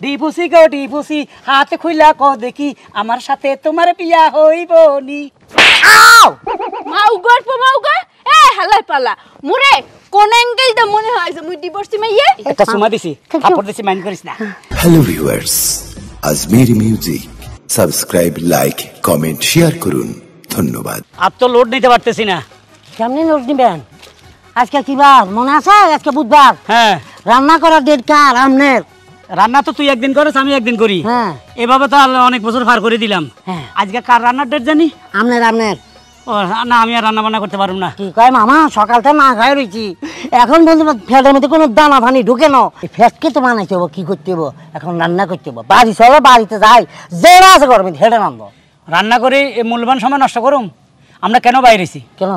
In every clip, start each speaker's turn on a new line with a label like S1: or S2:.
S1: ডিপুসি গো ডিপুসি হাতে খুইলা ক দেখি আমার সাথে তোমার বিয়া হইব নি।
S2: আও মাউগর মাউগর এ হালাই পালা মুরে কোন অ্যাঙ্গেলটা মনে হয় যে মুই ডিভোর্সি মাইয়ে
S1: একটা সুমা দিছি আপর দিছি মাইন্ড করিস না।
S3: Hello viewers, Ajmeri music subscribe, like, comment, share করুন। ধন্যবাদ।
S1: আর তো লোড নিতে পারতেছি না।
S4: কেমনে নোট নিবেন? আজকে কি বার মনে আছে? আজকে বুধবার।
S1: হ্যাঁ,
S4: রান্না করার ডেট কার? আমনের।
S1: রান্না তো তুই একদিন করিস, আমি একদিন করি।
S4: হ্যাঁ,
S1: এভাবে তো অনেক বছর পার করে দিলাম।
S4: হ্যাঁ,
S1: আজকে কার রান্নার ডেট জানি?
S4: আমনের। আমনের
S1: ও না, আমি আর রান্না বান্না করতে পারবো না।
S4: কি কয় মামা, সকালটা না খাই রয়েছি, এখন বলতে ফ্যাটের মধ্যে কোনো দানা পানি ঢুকে না। ফ্যাটকে তো বানাইতে হবো, কি করতে হবো, এখন রান্না করতে হবো। বাড়ি চলো, বাড়িতে যাই, যেটা আছে গরমে হেঁটে নামবো।
S1: রান্না করে এই মূল্যবান সময় নষ্ট করুম? আমরা কেন বাইরেছি?
S4: কেন?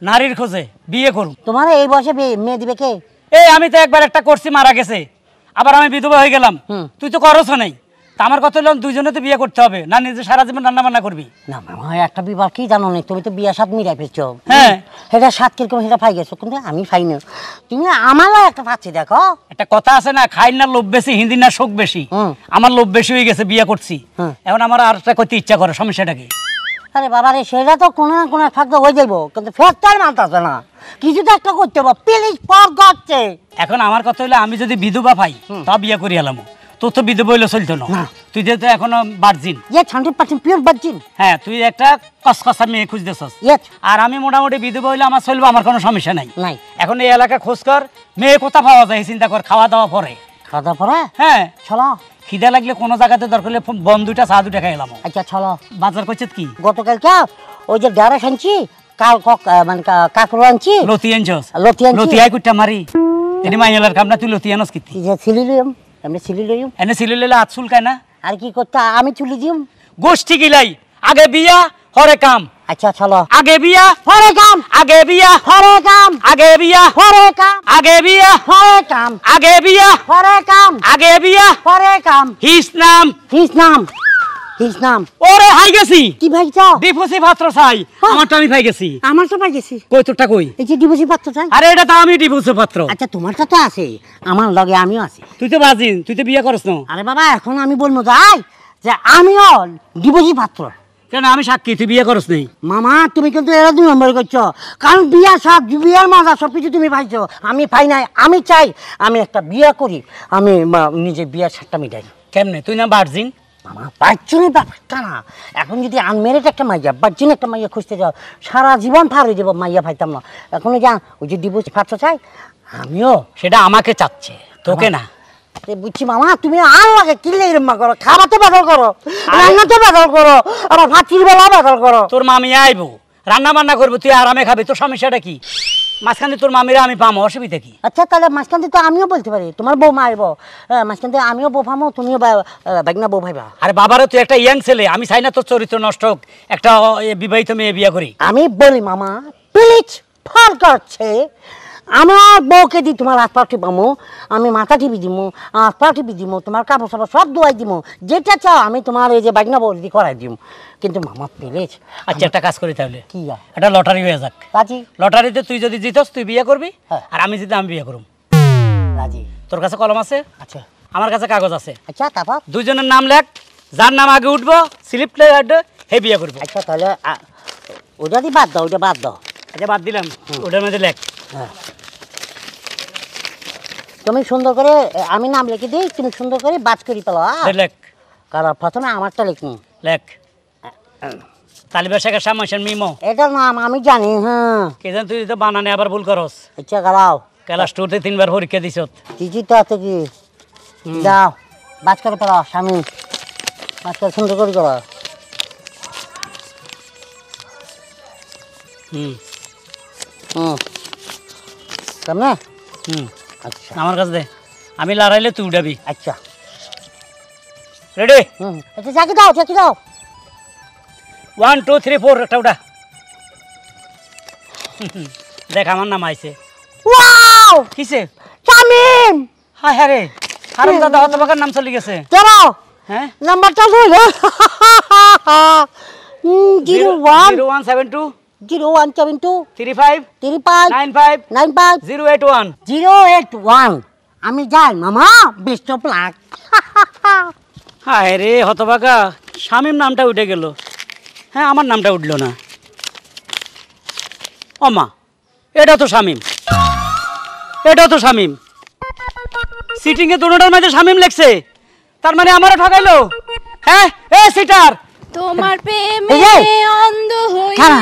S1: নারীর খোঁজে বিয়ে করুম।
S4: তোমার এই বয়সে মেয়ে দিবে কে?
S1: এই আমি তো একবার একটা করছি, মারা গেছে, আবার আমি বিধবা হয়ে গেলাম। তুই তো করছ নাই, তা আমার কথা হলো দুইজনে তো বিয়ে করতে হবে না, নিজে সারা জীবন রান্না বান্না করবি
S4: না মামা, একটা বিবাহ কি জানো না, তুমি তো বিয়া সাত মিলাই পেয়েছো।
S1: হ্যাঁ,
S4: সেটা সাত কিরকম সেটা পাই গেছো, কিন্তু আমি পাই না। তুমি আমার একটা পাচ্ছি, দেখো
S1: একটা কথা আছে না, খাই না লোভ বেশি, হিন্দি না শোক বেশি। আমার লোভ বেশি হয়ে গেছে, বিয়ে করছি, এখন আমার আর একটা করতে ইচ্ছা করে। সমস্যাটা কি?
S4: আরে বাবা রে, সেটা তো কোনো না কোনো ফাঁকতে হয়ে যাবো, কিন্তু ফেরটার মানতেছে না। কিছু তো একটা করতে হবে, প্লিজ পর করছে।
S1: এখন আমার কথা হলো, আমি যদি বিধবা পাই তা বিয়ে করি এলাম। তোর তো বিধবা হইলে চলতো না, তুই যেহেতু এখনো ভার্জিন।
S4: 100% pure virgin.
S1: হ্যাঁ, তুই একটা কসকসা মেয়ে খুঁজতেছস, আর আমি মোটামুটি বিধবা হইলে আমার চলবো, আমার কোনো সমস্যা নাই। এখন এই এলাকা খোঁজ কর, মেয়ে কোথা পাওয়া যায় চিন্তা কর, খাওয়া দাওয়া পরে।
S4: খাওয়া দাওয়া পরে?
S1: হ্যাঁ
S4: চলো।
S1: খিদা লাগলে কোনো জায়গাতে দরকার হলে বন দুইটা চা দুইটা খাই এলাম।
S4: আচ্ছা চলো।
S1: বাজার করছে কি?
S4: গতকালকে ওই যে ডারা খানছি, কাল মানে কাকড় আনছি।
S1: লতি আনছস?
S4: লতি
S1: আই কুট্টা মারি এনে মাইলার কাম না, তুই লতি আনস কি?
S4: যে ছিলি লইম, এমনি ছিলি লইম।
S1: এনে ছিলি লইলে হাত চুলকায় না?
S4: আর কি করতে, আমি চুলি দিম।
S1: গোষ্ঠী গিলাই, আগে বিয়া হরে কাম।
S4: আচ্ছা চলো।
S1: আগে বিয়া
S4: হরে কাম,
S1: আগে বিয়া
S4: হরে কাম,
S1: আগে বিয়া
S4: হরে কাম,
S1: আগে বিয়া
S4: হরে কাম,
S1: আগে বিয়া
S4: হরে কাম,
S1: আগে বিয়া
S4: হরে কাম।
S1: হিস নাম,
S4: হিস নাম, হিস নাম।
S1: ওরে হাই গেছি।
S4: কি ভাইছ?
S1: ডিভোর্সি পাত্র চাই। আমারটা আমি পাই গেছি।
S4: আমার তো পাই গেছি।
S1: কই তোরটা কই?
S4: এই যে ডিভোর্সি পাত্র চাই।
S1: আরে এটা তো আমি ডিভোর্সি পাত্র।
S4: আচ্ছা তোমারটা তো আছে, আমার লগে আমিও আছি।
S1: তুই তো বাজিন, তুই তো বিয়ে করছ না।
S4: আরে বাবা, এখন আমি বলবো যাই যে আমিও ডিভোর্সি পাত্র।
S1: কেন? আমি সাক্ষী, তুই বিয়ে করছ নাই।
S4: মামা তুমি কিন্তু এরা 2 নম্বর করছো, কারণ বিয়া সব বিয়ার মজা সব কিছু তুমি পাইছো, আমি পাই নাই। আমি চাই আমি একটা বিয়ে করি, আমি নিজে বিয়ার সাতটা মিটাই।
S1: কেমনে? তুই না ভার্জিন?
S4: মামা বাচ্চুনি ব্যাপারটা না, এখন যদি আনমেরিড একটা মাইয়া, বাচ্চুনি একটা মাইয়া খুঁজতে যাও, সারা জীবন পার হয়ে যাবো, মাইয়া পাইতাম না। এখন যা ওই যে ডিভোর্স পাত্র চাই, আমিও।
S1: সেটা আমাকে চাচ্ছে, তোকে না।
S4: বুঝছি মামা, তুমি আর লাগে কিনলে এরম করো, খাবাতে বাদল করো, রান্নাতে বাদল করো, আবার ভাতির বেলা বাদল করো।
S1: তোর মামি আইবো, রান্না বান্না করবো, তুই আরামে খাবি, তোর সমস্যাটা কি? মাঝখানে তোর মামিরা আমি পামো, অসুবিধা কি?
S4: আচ্ছা তাহলে মাঝখান তো আমিও বলতে পারি, তোমার বৌমা আইব, মাঝখান থেকে আমিও বউ পামো, তুমিও বাগনা বউ ভাইবা।
S1: আরে বাবারও তুই একটা ইয়াং ছেলে, আমি চাই না তোর চরিত্র নষ্ট হোক, একটা বিবাহিত মেয়ে বিয়ে করি।
S4: আমি বলি মামা প্লিজ ফল করছে, আমার বউকে দিই তোমার হাত পা টিপামো, আমি মাথা টিপি দিমো, হাত পা টিপি দিমো, তোমার কাপড় সাপড় সব ধোয়াই দিমো, যেটা চাও আমি তোমার এই যে বাগনা বউ দিদি করাই দিম। কিন্তু মামা প্লিজ।
S1: আচ্ছা একটা কাজ করি তাহলে,
S4: কি
S1: একটা লটারি হয়ে যাক।
S4: রাজি?
S1: লটারিতে তুই যদি জিতস তুই বিয়ে করবি, আর আমি যদি আমি বিয়ে করব।
S4: রাজি?
S1: তোর কাছে কলম আছে?
S4: আচ্ছা।
S1: আমার কাছে কাগজ আছে।
S4: আচ্ছা তারপর
S1: দুজনের নাম লেখ, যার নাম আগে উঠবো স্লিপ হে বিয়ে করবো।
S4: আচ্ছা তাহলে ওটা দিয়ে বাদ দাও, ওটা বাদ দাও।
S1: আচ্ছা বাদ দিলাম, ওটার মধ্যে লেখ।
S4: হ্যাঁ, তুমি সুন্দর করে, আমি নাম লিখে দিই, তুমি সুন্দর করে বাজ করি পেলো।
S1: লেখ।
S4: কারণ প্রথমে আমারটা লিখুন।
S1: লেখ। তালিবা শেখের সামনে মিমো,
S4: এটার নাম আমি জানি। হ্যাঁ,
S1: কে জান তুই তো বানানে আবার ভুল করস।
S4: আচ্ছা গালাও,
S1: ক্লাস 2 তে 3 বার পরীক্ষা দিছ।
S4: চিঠি তো আছে কি, যাও বাজ করে পেলো, স্বামী বাজ করে সুন্দর করে করো। কেমনে? আচ্ছা
S1: আমার কাছে দে, আমি লড়াইলে তুই উঠাবি।
S4: আচ্ছা
S1: রেডি?
S4: আচ্ছা চাকি দাও, চাকি দাও।
S1: 1 2 3 4 একটা উঠা। দেখ আমার নাম আইছে।
S4: ওয়াও,
S1: কিসে?
S4: শামিম।
S1: হ্যাঁ হ্যাঁ রে, হারাম দাদা হতবাকার নাম চলে গেছে।
S4: চলো
S1: হ্যাঁ,
S4: নাম্বারটা বল। 01
S1: 0172
S4: 0172
S1: 35
S4: 35
S1: 95
S4: 95
S1: 081
S4: 081। আমি যাই মামা, বেস্ট অফ লাক।
S1: হায় রে হতভাগা, শামীম নামটা উঠে গেল। হ্যাঁ, আমার নামটা উঠলো না। ও মা, এটা তো শামীম, এটা তো শামীম। সিটিংয়ে দুটোটার মধ্যে শামীম লেখছে, তার মানে আমারও ঠকাইলো। হ্যাঁ, এ সিটার,
S2: তোমার প্রেমে অন্ধ হইয়া।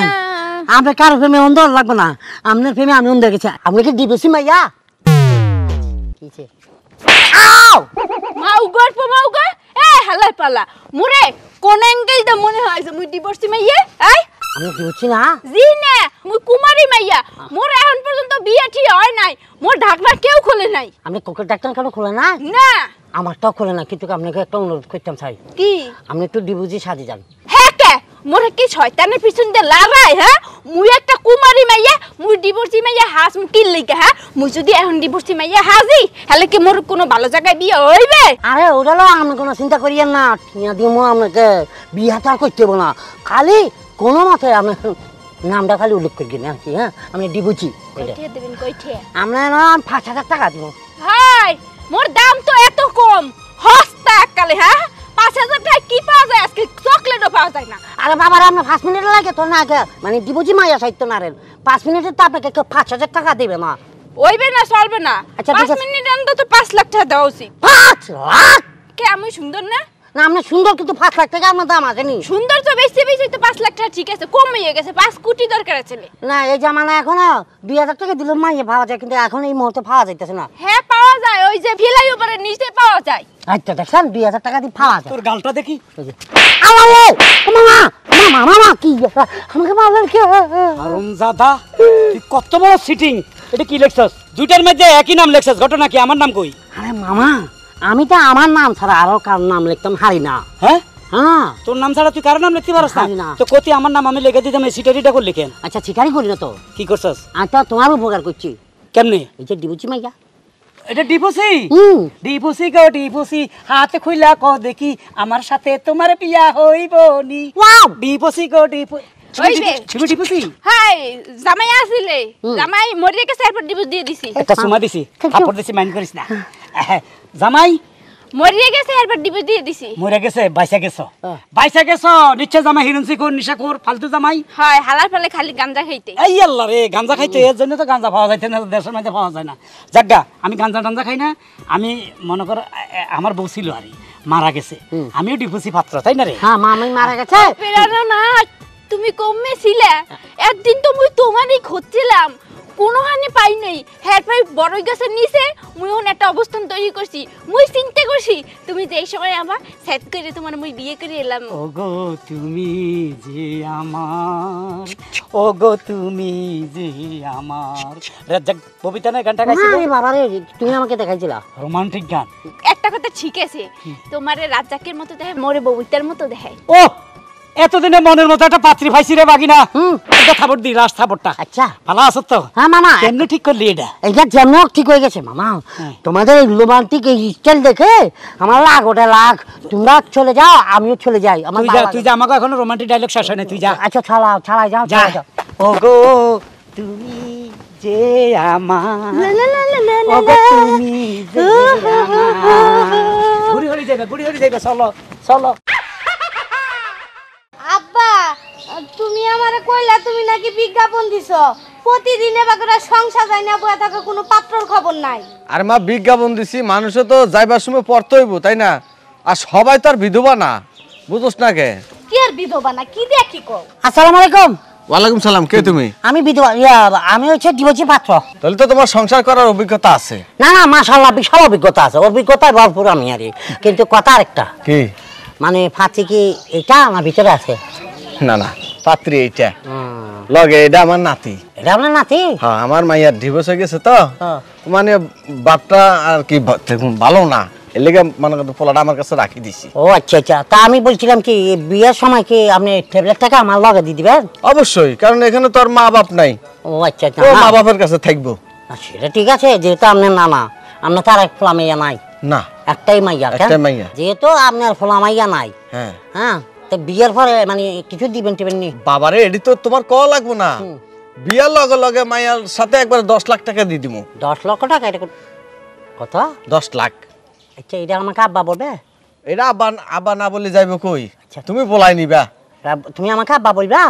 S4: আমরা কারো প্রেমে অন্ধ লাগবে না, আপনার প্রেমে আমি অন্ধ গেছি। আপনি কি ডিভোর্সি মাইয়া?
S2: মাউগা এ হালাই পালা মুরে কোন অ্যাঙ্গেল দা মনে হয় যে মুই ডিভোর্সি মাইয়া? আই
S4: আমি ডিভোর্সি না,
S2: জি না, মুই কুমারী মাইয়া। মোর এখন পর্যন্ত বিয়ে ঠিক হয় নাই, মোর ঢাকনা কেউ খোলে নাই।
S4: আপনি কোকের ডাক্তার কেন খোলে না?
S2: না,
S4: আমারটাও খোলে না, কিন্তু আপনাকে একটা অনুরোধ করতাম চাই,
S2: কি?
S4: আপনি একটু ডিভোর্সি সাজে যান।
S2: হ্যাঁ কে মোরে কি শয়তানের পিছন দিয়ে লাগাই? হ্যাঁ, মুই একটা কুমারী মাইয়া, মুই ডিভোর্সি মাইয়া হাস মু কি লাগা? হ্যাঁ, মুই যদি এখন ডিভোর্সি মাইয়া হাজি, তাহলে কি মোর কোনো ভালো জায়গায় বিয়ে হইবে?
S4: আরে ওটালো আপনি কোনো চিন্তা করিয়েন না, টিয়া দিমো আপনাকে বিয়ে তো আর করতে হবো না, খালি কোনো মতে আপনি নামটা খালি উল্লেখ করি না আর কি। হ্যাঁ, আপনি ডিভোর্সি
S2: কইঠে দেবেন কইঠে?
S4: আমরা না ৫,০০০ টাকা দিব।
S2: হাই, মোর দাম তো এত কম, হস্তা এককালে। হ্যাঁ, ৫,০০০ টাকা কি পাওয়া যায়? আজকে চকলেটও পাওয়া যায় না।
S4: আরে বাবার আপনার ৫ মিনিট লাগে তো না আগে, মানে ডিভোর্সি মাইয়া সাহিত্য না রেন ৫ মিনিটের তো আপনাকে কেউ ৫,০০০ টাকা দেবে না।
S2: ওইবে না, চলবে না।
S4: আচ্ছা, ঠিক
S2: ৫
S4: আছে।
S2: মিনিট অন্তত ৫ লাখ টাকা দেওয়া উচিত।
S4: ৫ লাখ?
S2: কে আমি সুন্দর না?
S4: না আপনি সুন্দর, কিন্তু ৫ লাখ টাকা আপনার দাম আছে নি।
S2: সুন্দর তো বেশি বেশি তো ৫ লাখ টাকা ঠিক আছে, কম হয়ে গেছে। ৫ কোটি দরকার আছে।
S4: না এই জামানা এখন ২,০০০ টাকা দিলে মাইয়া পাওয়া যায়, কিন্তু এখন এই মুহূর্তে পাওয়া যাইতেছে না।
S2: হ্যাঁ, পাওয়া যায়, ওই যে ফিলাই উপরে নিচে পাওয়া যায়।
S4: আচ্ছা দেখছেন ২,০০০ টাকা দিয়ে পাওয়া যায়।
S1: তোর গালটা দেখি।
S4: আরে মামা মামা মামা কি আমাকে মারলেন কি?
S1: হারামজাদা, তুই কত বড় সিটিং! এটা কি লেখছস? দুইটার মধ্যে একই নাম লেখছস, ঘটনা কি? আমার নাম কই?
S4: আরে মামা, আমি তো আমার নাম ছাড়া আরো কার নাম লিখতাম হারি না।
S1: হ্যাঁ,
S4: হ্যাঁ,
S1: তোর নাম ছাড়া তুই কারো নাম লিখতে পারছ
S4: পারি
S1: না?
S4: না।
S1: তো কতি আমার নাম আমি লিখে দিতাম, এই সিটারিটা করলি কেন?
S4: আচ্ছা শিকারি করি না তো,
S1: কি করছস?
S4: আচ্ছা তোমার উপকার করছি।
S1: কেমনে?
S4: এই যে ডিভোর্সি মাইয়া।
S1: এটা ডিপোসি? ডিপোসি গো ডিপোসি, হাতে খুইলা ক দেখি আমার সাথে তোমার বিয়া হইব নি।
S4: ওয়াও,
S1: ডিপোসি গো ডিপোসি।
S2: হইবে।
S1: তুমি ডিপোসি?
S2: হাই, জামাই আসিলে, জামাই মরিয়ে গেছে, এরপর ডিভোর্স দিয়ে দিছি।
S1: একটা সুমা দিছি, থাপড় দিছি, মাইন্ড করিস না। জামাই
S2: মরিয়ে গেছে, এরপর ডিভোর্স দিয়ে দিছি।
S1: মরে গেছে, বাইসা গেছো, বাইসা গেছো। নিশ্চয় জামাই হিরুনসি কোন নিশা কোর ফালতু জামাই।
S2: হয়, হালার ফলে খালি গাঞ্জা খাইতে।
S1: এই আল্লাহ রে, গাঞ্জা খাইতে, এর জন্য তো গাঞ্জা পাওয়া যাইতে না, দেশের মধ্যে পাওয়া যায় না। যাজ্ঞা, আমি গাঞ্জা টাঞ্জা খাই না। আমি মনে কর আমার বউ ছিল আর মারা গেছে, আমিও ডিপোসি পাত্র, তাই না রে?
S4: হ্যাঁ মামাই মারা গেছে।
S2: পেরানো না, তুমি কমে ছিলে। একদিন তো মুই তোমারই খুঁজছিলাম, কোনো হানি পাই নাই। হ্যাঁ ভাই, বড় গাছের নিচে মুই এখন একটা অবস্থান তৈরি করছি। মুই চিন্তা করছি তুমি যে এই সময় আমার সেট করে তোমার মুই বিয়ে করে এলাম।
S1: ওগো তুমি যে আমার, ওগো তুমি যে আমার। রাজ্জাক ববিতা না গানটা গাইছিল?
S4: আরে বাবা রে, তুমি আমাকে দেখাইছিলা
S1: রোমান্টিক গান।
S2: একটা কথা ঠিক আছে, তোমারে রাজ্জাকের মতো দেখে, মোরে ববিতার মতো দেখে।
S1: ও, এতদিনে মনের মতো একটা পাত্রী পাইছি রে বাগিনা। একটা থাপড় দি, লাস্ট থাপড়টা।
S4: আচ্ছা
S1: ভালো আছো তো?
S4: হ্যাঁ মামা,
S1: কেমনে ঠিক করলি এটা?
S4: এইটা যেমন ঠিক হয়ে গেছে মামা। তোমাদের এই রোমান্টিক এই স্টাইল দেখে আমার লাখ ওটা লাখ। তোমরা চলে যাও, আমিও চলে যাই। আমার
S1: তুই যা, তুই যা, আমাকে এখনো রোমান্টিক ডায়লগ শেষ হয় না, তুই যা।
S4: আচ্ছা ছাড়াও, ছাড়াই যাও,
S1: যা।
S4: ছাড়াই যাও।
S1: ওগো তুমি যে আমার, ওগো তুমি যে আমার। ঘুরি ঘুরি যাইবে, ঘুরি ঘুরি যাইবে, চলো চলো।
S5: আব্বা, তুমি আমারে কইলা তুমি নাকি বিজ্ঞাপন দিছো, প্রতিদিনে বাগরা সংসার যায় না বয়া থাকা, কোনো পাত্রর খবর নাই।
S6: আর মা বিজ্ঞাপন দিছি, মানুষে তো যাইবার সময় পড়তে হইব, তাই না? আর সবাই তো আর বিধবা না, বুঝোস না কে?
S5: কি আর বিধবা না, কি দেখি কও?
S4: আসসালামু আলাইকুম।
S6: ওয়ালাইকুম সালাম। কে তুমি?
S4: আমি বিধবা, আমি হচ্ছে ডিভোর্সি পাত্র।
S6: তাহলে তো তোমার সংসার করার অভিজ্ঞতা আছে।
S4: না না মাশাআল্লাহ, বিশাল অভিজ্ঞতা আছে, অভিজ্ঞতায় ভরপুর আমি আর কিন্তু কথা আরেকটা,
S6: কি?
S4: মানে ফাঁচি কি এটা আমার ভিতরে আছে?
S6: না না, পাত্রী এইটা লগে, এটা আমার নাতি।
S4: এটা আপনার নাতি?
S6: হ্যাঁ, আমার মাইয়ার ডিভোর্স হয়ে গেছে তো, মানে বাপটা আর কি ভালো না, এর লেগে মানে পোলাটা আমার কাছে রাখি দিছি।
S4: ও আচ্ছা আচ্ছা, তা আমি বলছিলাম কি বিয়ের সময় কি আপনি ট্যাবলেটটাকে আমার লগে দিয়ে দিবেন?
S6: অবশ্যই, কারণ এখানে তো আর মা বাপ নাই,
S4: ও আচ্ছা আচ্ছা,
S6: ও মা বাপের কাছে থাকবো।
S4: সেটা ঠিক আছে, যেহেতু আপনার নানা, আপনার তার এক ফোলা মাইয়া নাই?
S6: না,
S4: একটাই মাইয়া।
S6: একটাই মাইয়া।
S4: যেহেতু আপনার ফোলা মাইয়া নাই,
S6: হ্যাঁ
S4: হ্যাঁ, তো বিয়ের পরে মানে কিছু দিবেন টিবেন নি?
S6: বাবারে, এটি তো তোমার কওয়া লাগবো না, বিয়ার লগে লগে মাইয়ার সাথে একবার 10 লাখ টাকা দিয়ে দিমু।
S4: 10 লক্ষ টাকা? এটা কত?
S6: 10 লাখ।
S4: আচ্ছা, এটা আমাকে আব্বা বলবে?
S6: এটা আব্বা আব্বা না বলে যাইব কই তুমি বলাই নিবা
S4: তুমি আমাকে আব্বা বলবা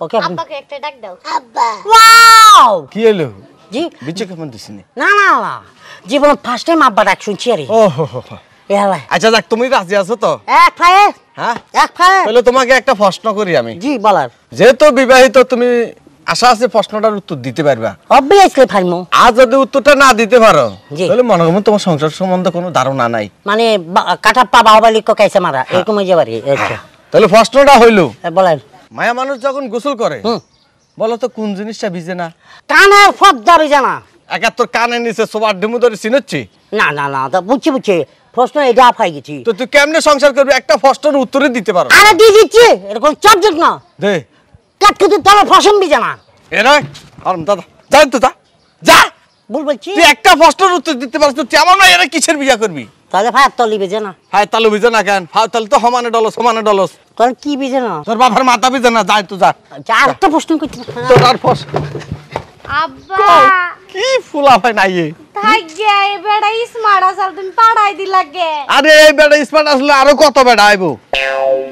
S4: ওকে
S5: আব্বাকে একটা ডাক দাও আব্বা
S4: ওয়াও
S6: কি হলো
S4: জি
S6: বিচে কেমন দিছিনি
S4: না না না জীবন ফার্স্ট টাইম আব্বা ডাক শুনছি আরে
S6: ও হো হো
S4: এলা
S6: আচ্ছা যাক তুমি রাজি আছো তো
S4: এক ফায়ে
S6: হ্যাঁ
S4: এক ফায়ে
S6: তাহলে তোমাকে একটা প্রশ্ন করি আমি
S4: জি বলার
S6: যেহেতু বিবাহিত তুমি আশা আছে প্রশ্নটার উত্তর দিতে পারবা
S4: অবভিয়াসলি ফাইমু
S6: আর যদি উত্তরটা না দিতে পারো
S4: জি।
S6: তাহলে মনে করো তোমার সংসার সম্বন্ধে কোনো ধারণা নাই
S4: মানে কাটাপ্পা বাহুবালি কো কাইছে মারা এরকম হয়ে যাবে আচ্ছা
S6: তাহলে প্রশ্নটা হইলো
S4: বলেন
S6: মায়া মানুষ যখন গোসল করে বলো তো কোন জিনিসটা ভিজে না
S4: কানের ফদ্দা জানা
S6: একাত্তর কানের নিচে সোবার ডেমু ধরে চিনচ্ছি
S4: না না না তা বুঝছি প্রশ্ন এটা আফাই গেছি
S6: তো তুই কেমনে সংসার করবি একটা প্রশ্নের উত্তরে দিতে পারো
S4: আরে দিয়ে দিচ্ছি এরকম সাবজেক্ট না
S6: দে
S4: কাট খেতে তলে ফসম জানা
S6: এরা আরাম দাদা যাই তো যা
S4: বলছি
S6: তুই একটা প্রশ্নের উত্তর দিতে পারছ তুই তেমন না এরা কিসের বিয়া করবি
S4: তাহলে ভাই তলি বেজে না
S6: হায় তালু বিজে না কেন তাহলে তো সমানে ডলস
S4: তোর কি বেজে না
S6: তোর বাবার মাথা বিজে না যাই তো যা
S4: আচ্ছা আরেকটা প্রশ্ন করছি
S6: তোর আর প্রশ্ন
S5: আব্বা
S6: কি ফুলা হয় নাই এ
S5: থাকগে এই বেড়া স্মার্ট আসাল তুমি পাড়াই দিলা গে
S6: আরে এই বেটা স্মার্ট আসলে আরো কত বেটা আইবো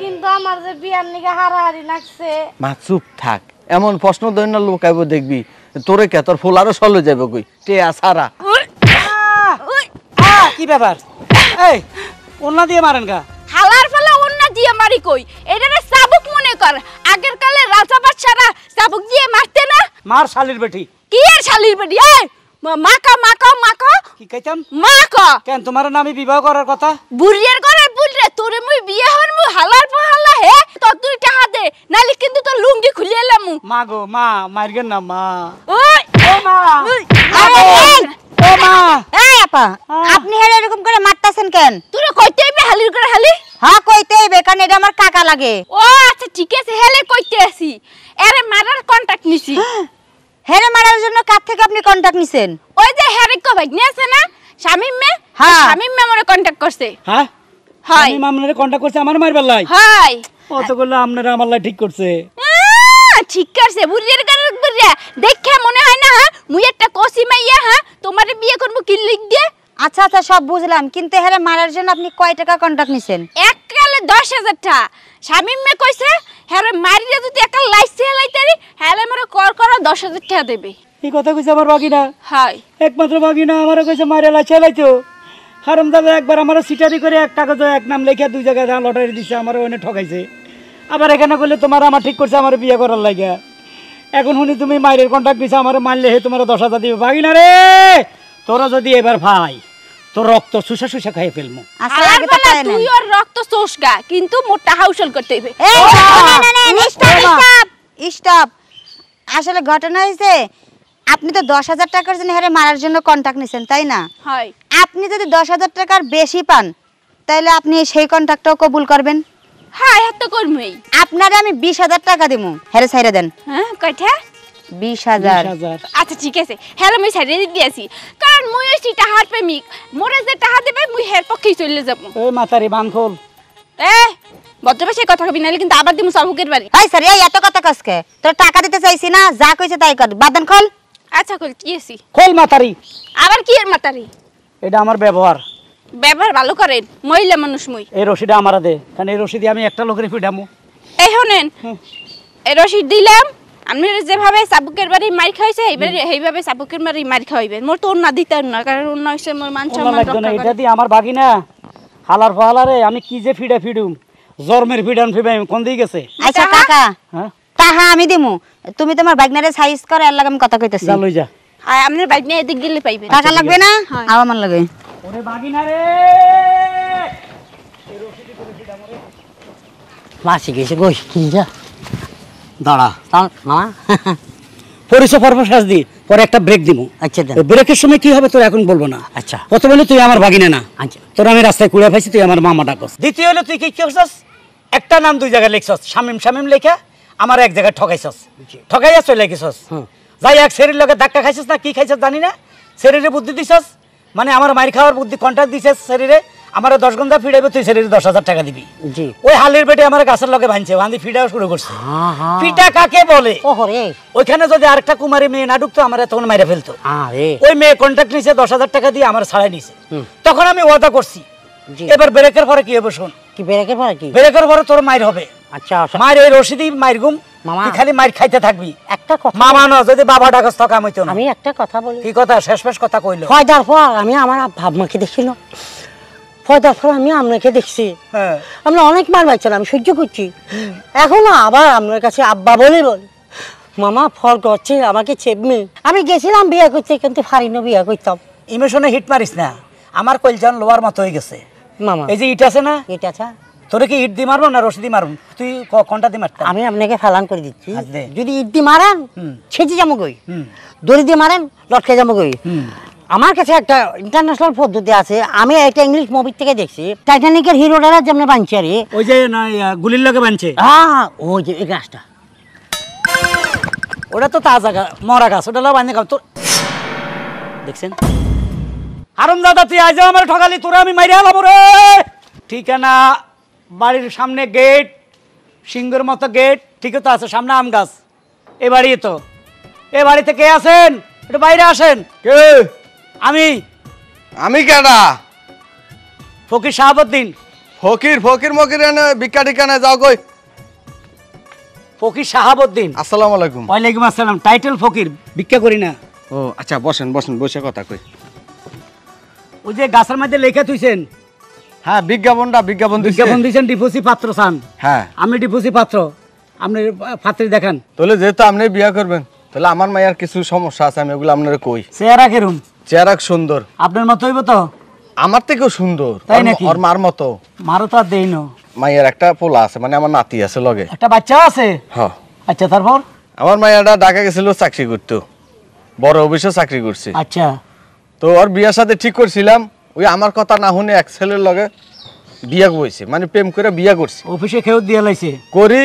S5: কিন্তু আমার যে বিয়ার নিকে হারাহারি লাগছে
S6: মা চুপ থাক এমন প্রশ্ন দৈন্য লোক আইবো দেখবি তোরে কে তোর ফুল আরো সলে যাবে কই টিয়া সারা
S1: কি ব্যাপার এই ওন্না দিয়ে মারেন গা
S2: হালার ফলে অন্য দিয়ে মারি কই এটারে চাবুক মনে কর আগের কালে রাজা বাদশারা চাবুক দিয়ে মারতে না
S1: মার শালির বেটি
S2: কি এর শালির বেটি এই মাকা
S1: কি কইতাম
S2: মাকা
S1: কেন তোমার নামে বিবাহ করার কথা
S2: বুড়িয়ার করে বুড়রে তোরে মুই বিয়ে হর মু হালার পহালা হে তো তুই টাকা দে নালি কিন্তু তো লুঙ্গি খুলিয়ে এলাম
S1: মা গো মা মারগেন না মা
S2: ওই
S1: ও মা
S2: আরে
S1: ও মা
S7: এই আপা আপনি হেরে এরকম করে মারতাছেন কেন
S2: তোরে কইতে আইবে হালির করে হালি
S7: হ্যাঁ কইতে হইবে কারণ এটা আমার কাকা লাগে
S2: ও আচ্ছা ঠিক আছে হেলে কইতে আসি এরে মারার কন্টাক্ট নিছি
S7: হেরে মারার জন্য কার থেকে আপনি কন্টাক্ট নিছেন
S2: ওই যে হেরিকো ভাই নিয়েছে না শামিম মে
S7: হ্যাঁ।
S2: শামিম মে মোরে কন্টাক্ট করছে
S1: হ্যাঁ
S2: হয়
S1: আমি মামলারে কন্টাক্ট করছে আমার মারবার লাই
S2: হয়
S1: অত করলে আপনারা আমার লাই ঠিক করছে
S2: ঠিক আছে বুড়ির গার বুড়িয়া দেখে মনে হয় না হ্যাঁ মুই একটা কোসি মাইয়া হ্যাঁ তোমারে বিয়ে করব কি লিখ দিয়ে
S7: আচ্ছা আচ্ছা সব বুঝলাম কিন্তু হেরে মারার জন্য আপনি কয় টাকা কন্টাক্ট নিছেন
S2: এককালে 10,000 টাকা শামিম মে কইছে হ্যারে মারিয়া যদি একা লাইছে লাইতারি হ্যালে মোরে কর 10,000 টাকা দেবে
S1: এই কথা কইছে আমার বাগিনা
S2: হয়
S1: একমাত্র বাগিনা আমারে কইছে মারে লাই চালাইতো হারামদাদা একবার আমারে সিটারি করে এক কাগজে এক নাম লেখা দুই জায়গায় লটারি দিছে আমারে ওনে ঠকাইছে আবার এখানে কইলে তোমার আমার ঠিক করছে আমার বিয়ে করার লাগা এখন শুনি তুমি মায়ের কন্টাক্ট দিছে আমারে মারলে হে তোমার 10,000 দিবে বাগিনা রে তোরা যদি এবার ভাই তোর রক্ত শুষা শুষা খাইয়ে ফেলমু
S7: আচ্ছা
S2: আলার
S7: আগে তো
S2: বেলা
S7: পায় না
S2: তুই ওর রক্ত চোষগা কিন্তু মোটা হাউসল করতে হইবে
S7: এই না স্টপ আসলে ঘটনা হইছে আপনি তো 10,000 টাকার জন্য হেরে মারার জন্য কন্টাক্ট নিছেন তাই না
S2: হয়
S7: আপনি যদি 10,000 টাকার বেশি পান তাহলে আপনি সেই কন্ট্রাক্টটাও কবুল করবেন
S2: হ্যাঁ এত কর্মই
S7: আপনারে আমি 20,000 টাকা দিমু হেরে ছাইরা দেন
S2: হ্যাঁ কয়টা
S7: 20,000
S1: 20,000
S2: আচ্ছা ঠিক আছে হ্যালো মুই সাইডে দিয়েছি কারণ মুই হইছি টাহার প্রেমিক মোরে যে টাহা দেবে মুই হের পক্ষেই চলে যাব
S1: এই মাতারি বান খোল
S2: এ বজ্রবাসী কথা কবি নাইলে কিন্তু আবার দিমু সাবুকের বাড়ি
S7: এই স্যার এই এত কথা কসকে তোর টাকা দিতে চাইছি না যা কইছে তাই কর বাদন খোল
S2: আচ্ছা কল কি আছি
S1: খোল মাতারি
S2: আবার কি এর মাতারি
S1: এটা আমার ব্যবহার
S2: ব্যবহার ভালো করেন মহিলা মানুষ মুই
S1: এই রশিটা আমার দে কারণ এই রশিদি আমি একটা লোকের ফিডামু
S2: এই শুনেন এই রশিদ দিলাম আপনি যেভাবে সাবুকের বাড়ি মার খাইছে এইভাবে সাবুকের বাড়ি মার খাইবেন মোর তো না দিতেন না কারণ অন্য হইছে মোর মান সম্মান
S1: লাগতো না
S2: রক্ষা
S1: এটা
S2: করে।
S1: দিয়ে আমার বাগিনা হালার ফালারে আমি কি যে ফিডুম জর্মের ফিডাম কোন দিকে গেছে
S7: আচ্ছা কাকা
S1: হ্যাঁ
S7: তাহা আমি দিমু তুমি তোমার বাইকনারে সাইজ করে আর লাগাম কথা কইতেছি
S1: যা লই যা
S2: আর আপনার বাইক নিয়ে এদিক গেলে পাইবেন
S7: টাকা লাগবে না
S2: হয়।
S7: আও আমার লাগে
S1: ওরে বাগিনা রে
S4: মাসি গেছে কই কি যা দাঁড়া মামা
S1: পরিচয় পর্ব শেষ দি পরে একটা ব্রেক দিব
S4: আচ্ছা দেন
S1: ব্রেকের সময় কি হবে তোর এখন বলবো না
S4: আচ্ছা
S1: প্রথম হলে তুই আমার বাগিনা না
S4: আচ্ছা
S1: তোর আমি রাস্তায় কুড়ে পাইছি তুই আমার মামা ডাকস দ্বিতীয় হলো তুই কি করছস একটা নাম দুই জায়গায় লিখছস শামিম লেখা আমার এক জায়গায় ঠকাইছস ঠকাইয়া চলে গেছস যাই এক শরীর লগে ধাক্কা খাইছস না কি খাইছস জানি না শরীরে বুদ্ধি দিছস মানে আমার মাইর খাওয়ার বুদ্ধি কন্ট্রাক্ট দিছস শরীরে আমার 10 ঘন্টা ফিডাইবে তুই শরীরে 10,000 টাকা দিবি
S4: জি
S1: ওই হালের বেটে আমার গাছের লগে ভাঙছে ভাঙি ফিডাও শুরু করছে
S4: হ্যাঁ হ্যাঁ
S1: পিটা কাকে বলে
S4: ওহো রে
S1: ওইখানে যদি আরেকটা কুমারী মেয়ে না ঢুকতো আমার তখন মাইরা ফেলতো
S4: আরে
S1: ওই মেয়ে কন্ট্রাক্ট নিছে 10,000 টাকা দিয়ে আমার ছাড়াই নিছে তখন আমি ওয়াদা করছি
S4: জি।
S1: এবার ব্রেকের পরে কি হবে শোন,
S4: কি ব্রেকের পরে কি?
S1: ব্রেকের পরে তোর মাইর হবে।
S4: আচ্ছা
S1: মায়ের ওই রশিদি মায়ের গুম,
S4: মামা।
S1: তুই খালি মায়ের খাইতে থাকবি।
S4: একটা কথা
S1: মামা না যদি বাবা ডাকস তো কাম হইতো না।
S4: আমি একটা কথা বলি।
S1: কি কথা? শেষ কথা কইলো।
S4: ফয়দার পর আমি আমার আব্বাকে দেখছিল, ফয়দার পর আমি আপনাকে দেখছি,
S1: হ্যাঁ
S4: আমরা অনেক মার পাইছিলাম, আমি সহ্য করছি। এখনো আবার আপনার কাছে আব্বা বলে বল মামা ফল করছে আমাকে চেপমে। আমি গেছিলাম বিয়ে করতে, কিন্তু ফারিনো বিয়ে করতাম।
S1: ইমোশনে হিট মারিস না, আমার কলজান লোয়ার মতো হয়ে গেছে।
S4: মামা
S1: এই যে ইট আছে না,
S4: এটা আচ্ছা,
S1: তোরে কি ইট দি মারবো না রশি দি মারবো? তুই কোনটা দি মারতা?
S4: আমি আপনাকে ফালান করে দিচ্ছি।
S1: আচ্ছা, দে।
S4: যদি ইট দিয়ে মারেন ছেঁচে যাবো গই, দড়ি দিয়ে মারেন লটকে যাবো গই। আমার কাছে একটা ইন্টারন্যাশনাল পদ্ধতি আছে, আমি একটা ইংলিশ মুভি থেকে দেখছি। টাইটানিকের হিরোটারা যেমন বানছে আরে,
S1: ওই যে না গুলির লগে বানছে,
S4: হ্যাঁ ওই যে এই গাছটা,
S1: ওটা তো তাজা মরা গাছ, ওটা লো বানিয়ে খাও তোর। দেখছেন হারুন দাদা, তুই আজ আমার ঠকালি, তোরা আমি মাইরে হলাম রে। ঠিকানা বাড়ির সামনে গেট, সিংহের মতো গেট, ঠিকই তো আছে, সামনে আম গাছ। এ বাড়ি তো, এ বাড়িতে কে আছেন? একটু বাইরে আসেন।
S6: কে? আমি কেডা?
S1: ফকির শাহাবুদ্দিন।
S6: ফকির ফকির মকির এনে ভিক্ষা টিক্ষা নে যাও কই।
S1: ফকির শাহাবুদ্দিন।
S6: আসসালামু আলাইকুম।
S1: ওয়ালাইকুম আসসালাম। টাইটেল ফকির, ভিক্ষা করি না।
S6: ও আচ্ছা, বসেন বসেন, বসে কথা কই।
S1: ওই যে গাছের মধ্যে লেখা তুইছেন,
S6: হ্যাঁ বিজ্ঞাপন দিছে।
S1: বিজ্ঞাপন দিয়েছেন ডিপোসি পাত্র চান।
S6: হ্যাঁ,
S1: আমি ডিপোসি পাত্র, আপনি পাত্রী দেখান।
S6: তাহলে যেহেতু আপনি বিয়া করবেন, তাহলে আমার মায়ের কিছু সমস্যা আছে, আমি ওগুলো আপনার কই।
S1: চেহারা কেরম?
S6: চেহারা সুন্দর,
S1: আপনার মতো হইব তো?
S6: আমার থেকেও সুন্দর।
S1: তাই নাকি?
S6: ওর মার মতো।
S1: মারো তো আর দেই না।
S6: মায়ের একটা পোলা আছে, মানে আমার নাতি আছে লগে।
S1: একটা বাচ্চাও আছে?
S6: হ্যাঁ।
S1: আচ্ছা, তারপর?
S6: আমার মায়েরটা ঢাকা গেছিল চাকরি করতো, বড় অফিসে চাকরি করছে।
S1: আচ্ছা,
S6: তো ওর বিয়ার সাথে ঠিক করছিলাম, ওই আমার কথা না শুনে এক ছেলের লগে বিয়া করছে, মানে প্রেম করে বিয়া করছে।
S1: অফিসে খেয়েও দিয়ে লাইছে?
S6: করি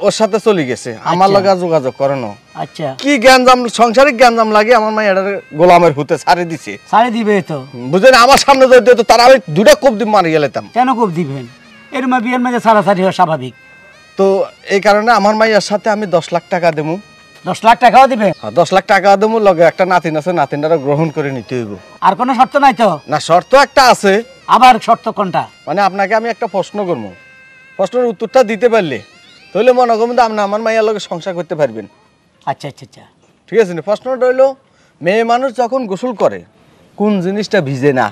S6: ওর সাথে চলে গেছে, আমার
S1: আচ্ছা।
S6: লগে আর যোগাযোগ করে না।
S1: আচ্ছা,
S6: কি জ্ঞানজাম, সাংসারিক জ্ঞানজাম লাগে আমার মায়ের গোলামের হুতে ছাড়ে দিছে।
S1: সাড়ে দিবে তো?
S6: বুঝলেন, আমার সামনে যদি দিত তারা আমি দুটা কোপ দিয়ে মারি গেলাম।
S1: কেন কোপ দিবেন? এর মা বিয়ের মাঝে ছাড়াছাড়ি হওয়া স্বাভাবিক।
S6: তো এই কারণে আমার মায়ের সাথে আমি 10 লাখ টাকা দেবো।
S1: 10 লাখ টাকাও দিবে?
S6: 10 লাখ টাকা দেবো, লগে একটা নাতিন আছে, নাতিনটা গ্রহণ করে নিতে হইব।
S1: আর কোনো শর্ত নাই তো?
S6: না, শর্ত একটা আছে।
S1: আবার শর্ত কোনটা?
S6: মানে আপনাকে আমি একটা প্রশ্ন করবো, প্রশ্নের উত্তরটা দিতে পারলে তাহলে মনে করবেন আপনি আমার মায়ের লগে সংসার করতে পারবেন।
S1: আচ্ছা আচ্ছা আচ্ছা,
S6: ঠিক আছে না? প্রশ্নটা হইলো, মেয়ে মানুষ যখন গোসল করে কোন জিনিসটা ভিজে না?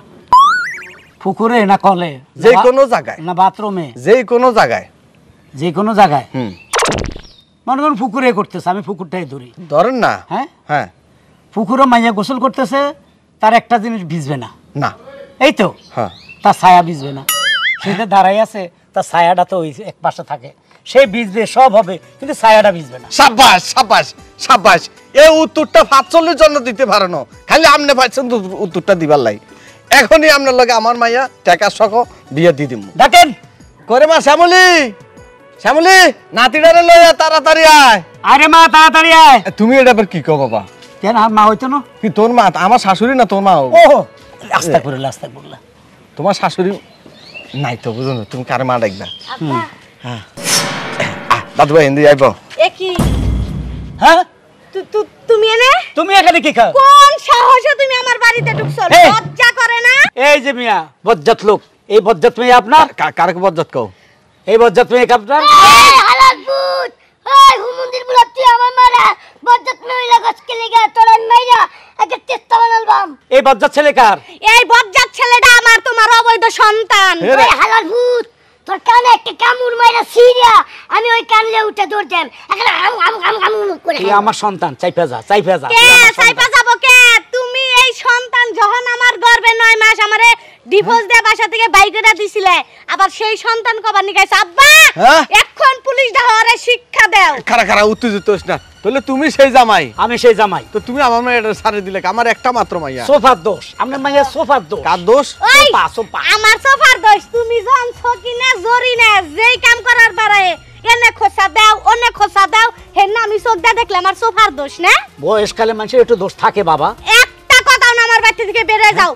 S1: পুকুরে না কলে?
S6: যে কোনো জায়গায়,
S1: না বাথরুমে?
S6: যে কোনো জায়গায়।
S1: যে কোনো জায়গায়?
S6: হুম,
S1: মনে করুন পুকুরে করতেছে, আমি পুকুরটাই ধরি,
S6: ধরেন না।
S1: হ্যাঁ
S6: হ্যাঁ,
S1: পুকুরে মাইয়া গোসল করতেছে, তার একটা জিনিস ভিজবে না।
S6: না।
S1: এই তো,
S6: হ্যাঁ,
S1: তার ছায়া ভিজবে না। সেটা দাঁড়াই আছে, তার ছায়াটা তো ওই এক পাশে থাকে, সে ভিজবে, সব হবে, কিন্তু ছায়াটা ভিজবে না।
S6: সাবাস সাবাস সাবাস, এই উত্তরটা 45 জন্য দিতে পারো না, খালি আপনি পাইছেন তো উত্তরটা দিবার লাই। এখনই আপনার লগে আমার মাইয়া টাকা সহ বিয়ে দিয়ে দিব।
S1: দেখেন
S6: করে মা শ্যামলি, শ্যামলি নাতিটারে লইয়া তাড়াতাড়ি আয়।
S1: আরে মা তাড়াতাড়ি আয়।
S6: তুমি এটা আবার কি কো বাবা?
S1: কেন আর মা হইতো না?
S6: কি তোর মা? আমার শাশুড়ি না তোর মা?
S1: ও আস্তা করে আস্তা করলা।
S6: তোমার শাশুড়ি নাই তো, বুঝো না? তুমি কার মা ডাকবা? হ্যাঁ, দাদু ভাই হিন্দি আইব।
S5: এ কি
S1: হ্যাঁ,
S5: তুমি এনে
S1: তুমি এখানে কি খাও?
S5: কোন সাহসে তুমি আমার বাড়িতে ঢুকছো?
S1: এই!
S5: লজ্জা করে না?
S1: এই যে মিয়া বজ্জাত লোক, এই বজ্জাত মেয়ে আপনার?
S6: কার বজ্জাত কও?
S1: এই বজ্জাত মেয়ে আপনার?
S8: এই হালাল ভূত, এই হুমুন্দির বুলা তুই আমার মারা বজ্জাত মহিলা গাছকে লেগে তোর মাইরা একটা তেস্তা বানালবাম।
S1: এই বজ্জাত ছেলে কার?
S5: এই বজ্জাত ছেলেটা আমার তোমার অবৈধ সন্তান।
S8: এই হালাল ভূত, তোর কানে একটা কামড় মাইরা সিরিয়া আমি ওই কানলে উঠে দৌড়তাম, এখন আম আম আম আম করে।
S1: এই আমার সন্তান, চাইপা যা, চাইপা যা।
S5: কে সাইপা যাবো কে? তুমি এই সন্তান যখন আমার গর্ভে 9 মাস আমারে ডিভোর্স দিয়ে বাসা থেকে বাইর করে দিছিলে, আবার সেই সন্তান কবার নিকাইছ? আব্বা
S6: হ্যাঁ?
S5: এখন পুলিশ দাওরে শিক্ষা দাও।
S6: খারা উত্তেজিত হইস না, তাহলে তুমি সেই জামাই।
S1: আমি সেই জামাই।
S6: তো তুমি আমার মাইয়া ছাড়ে দিলে, আমার একটা মাত্র মাইয়া।
S1: সোফার দোষ, আপনার মাইয়া সোফার দোষ।
S6: কার দোষ?
S5: ওই
S1: সোফা, সোফা।
S5: আমার সোফার দোষ। তুমি যখন সকিনা জরিনা যেই কাম করার পারে এনে খোসা দাও ওনে খোসা দাও, হেন আমি চোখ দিয়ে দেখলে আমার সোফার দোষ না?
S1: বয়সকালে মানুষের একটু দোষ থাকে বাবা।
S5: একটা কথাও না আমার বাড়ি থেকে বের হয়ে যাও,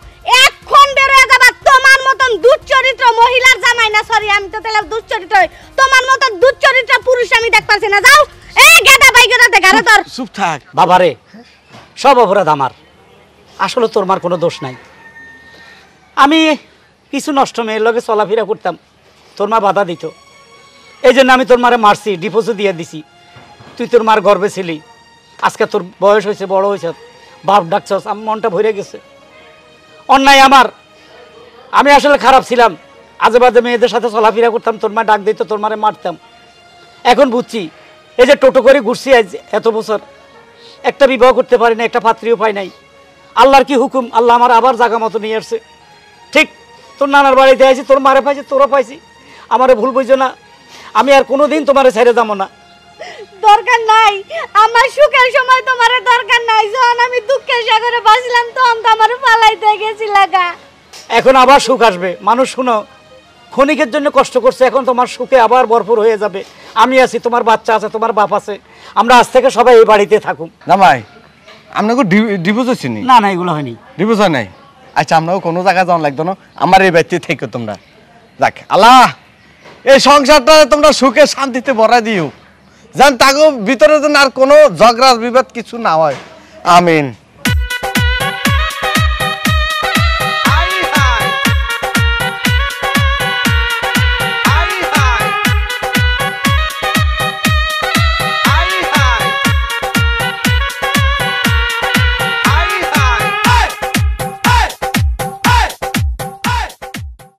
S5: এখন বের হয়ে যাবা। তোমার মতন দুশ্চরিত্র মহিলার জামাই না, সরি আমি তো তাহলে দুশ্চরিত্র, তোমার মতন দুশ্চরিত্র পুরুষ আমি দেখ পারছি না। যাও এই গেদা বাইকেরা দেখারে তোর।
S6: চুপ থাক
S1: বাবারে, সব অপরাধ আমার, আসলে তোর মার কোনো দোষ নাই। আমি কিছু নষ্ট মেয়ের লগে চলাফেরা করতাম, তোর মা বাধা দিত, এই জন্য আমি তোর মারে মারছি, ডিভোর্সও দিয়ে দিছি। তুই তোর মার গর্বে ছিলি, আজকে তোর বয়স হয়েছে, বড় হয়েছে, বাপ ডাকছস, আমার মনটা ভরে গেছে। অন্যায় আমার, আমি আসলে খারাপ ছিলাম, আজে বাজে মেয়েদের সাথে চলাফেরা করতাম, তোর মা ডাক দিত, তোর মারে মারতাম। এখন বুঝছি, এই যে টোটো করে ঘুরছি আজ এত বছর, একটা বিবাহ করতে পারি না, একটা পাত্রীও পাই নাই। আল্লাহর কি হুকুম, আল্লাহ আমার আবার জায়গা মতো নিয়ে আসছে। ঠিক তোর নানার বাড়িতে আইছি, তোর মারে পাইছি, তোরও পাইছি, আমারে ভুল বুঝছো না, আমি আর কোনোদিন তোমারে ছেড়ে যাবো না।
S5: দরকার নাই, আমার সুখের সময় তোমার দরকার নাই, যখন আমি দুঃখের সাগরে বাঁচলাম তখন তো আমার পালাইতে গেছি লাগা।
S1: এখন আবার সুখ আসবে। মানুষ শুনো, ক্ষণিকের জন্য কষ্ট করছে, এখন তোমার সুখে আবার ভরপুর হয়ে যাবে। আমি আছি, তোমার বাচ্চা আছে, তোমার বাপ আছে, আমরা আজ থেকে সবাই এই বাড়িতে থাকুক।
S6: জামাই আপনাকে ডিভোর্স হয়েছে নি?
S1: না না, এগুলো হয়নি।
S6: ডিভোর্স হয় নাই? আচ্ছা, আপনাকে কোনো জায়গায় যাওয়া লাগতো না, আমার এই বাড়িতে থেকে তোমরা। যাক আল্লাহ, এই সংসারটা তোমরা সুখে শান্তিতে ভরা দিও, যেন তাকে ভিতরে যেন আর কোনো ঝগড়া বিবাদ কিছু না হয়। আমিন।